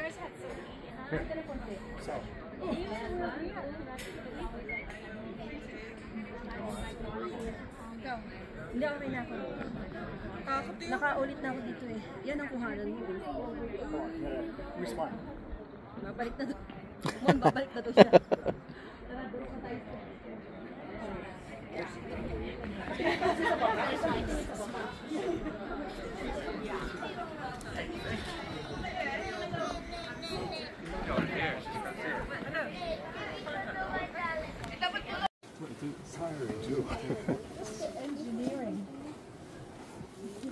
guys had so Hindi, okay na ako. Nakaulit na ako dito eh. Yan ang kuhanan mo. Respond. Babalik na to. Mon, babalik na to siya.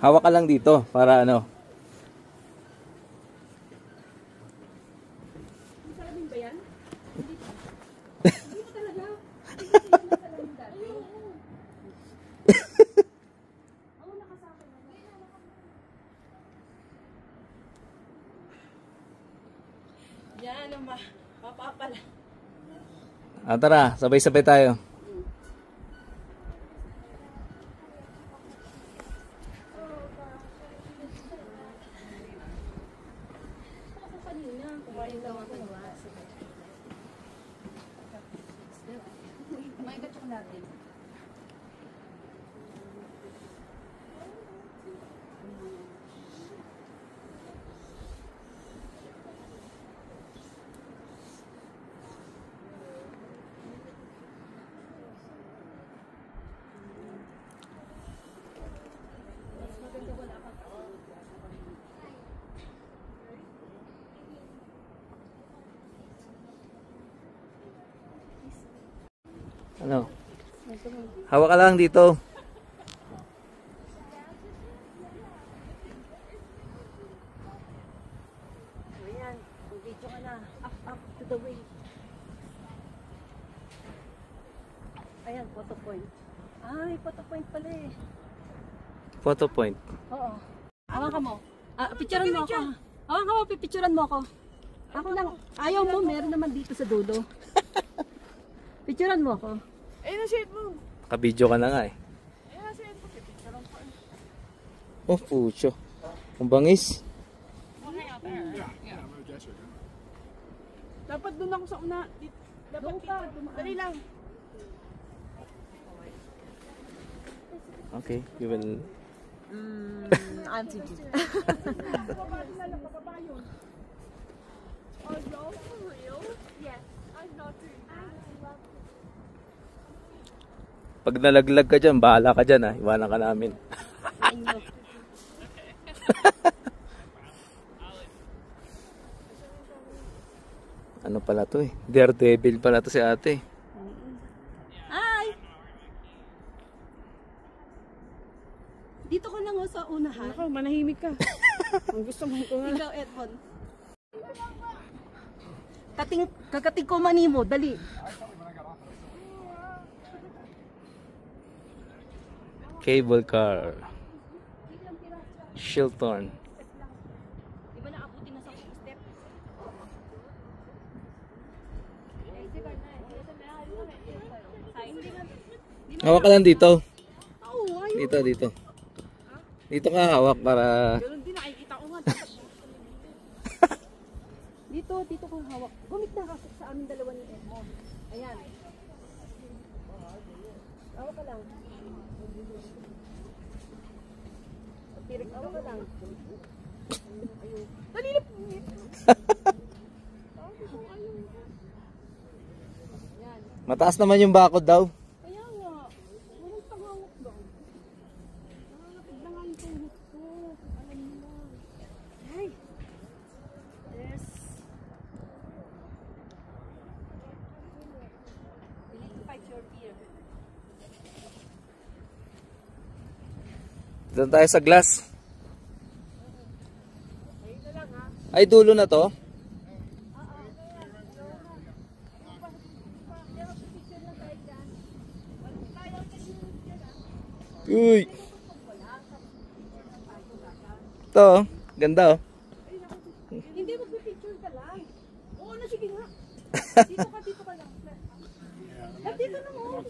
Hawak ka lang dito para ano. Salamin ba yan? Hindi pa talaga. Oo, nakasama na. Yan ang mapapala. Tara, sabay-sabay tayo. Ano? Hawak ka lang dito. Ayan, video ka na. Up to the way. Ayan, photo point. Ay, photo point pala eh. Photo point. Oo. Hawakan ka mo. Picturean mo ako. Hawakan ka mo, pipicturean mo ako. Ako lang. Ayaw mo, meron naman dito sa dulo. Picturean mo ako. Eh, na-shade mo. Ka-video ka na nga eh. Eh, na-shade mo. Pipicturean ko. Oh, pucho. Ang bangis. Dapat doon ako sa una. Dapat dito. Dali lang. Okay, you will... Auntie G. Oh, no, for real? Yes. I'm not doing that. Pag nalaglag ka dyan, bahala ka dyan ha. Iwanan ka namin. Ano pala to eh? Daredevil pala to si ate. Hi! Dito ka lang sa unahan. Ako, manahimik ka. Ang gusto mo ko nga. Ikaw, Edmond. Kakating ko manimo, dali. Cable car. Shilton. Di ba naabutin na sa step? Hawak ka lang dito. Oo, ayun. Dito. Dito ka hawak para... Ganun din, nakikita ko nga. Dito kang hawak. Gumit na kasi sa amin dalawa ni Edmond. Ayan. Hawak ka lang. Pirik, hawak ka lang. Ayun. Dalilip. Mataas naman yung bakod daw. Kaya nga. Walang pangawak daw. Nakakapit na nga yung tuhod ko. Alam mo na. Ay. Yes. You need to fight your fear. Doon tayo sa glass. Ay, dulo na to. Uy. Ito, ganda oh. Hindi, magpipicture ka lang. Oo na, sige nga. Dito ka lang. Dito na mo.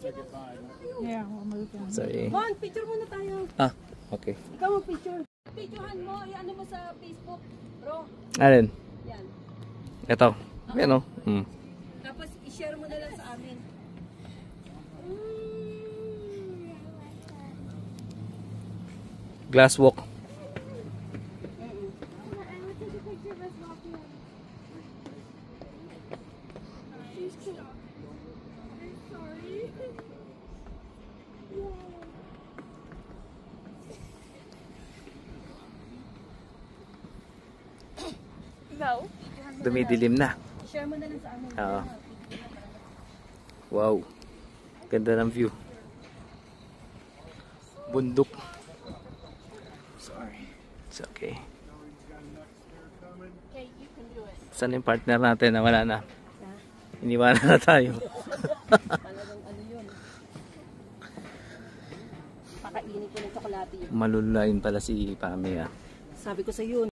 Yeah, I'm looking. Sorry. Mon, picture muna tayo. Ah, okay. Ikaw mag-picture. Picturehan Alin? Yan. Ito. Yan o. Tapos i-share mo na lang sa amin. Glass walk. I will take a picture of us walking. She's cute. I'm sorry. No. Dumidilim na. I-share mo na lang sa amin. Oo. Wow. Ganda ng view. Bundok. Sorry. It's okay. Okay, you can do it. Saan yung partner natin na wala na? Iniwanan na tayo. Talagang ano yun. Pakainin ko ng tsokolate yun. Malulain pala si Pami ah. Sabi ko sa yun.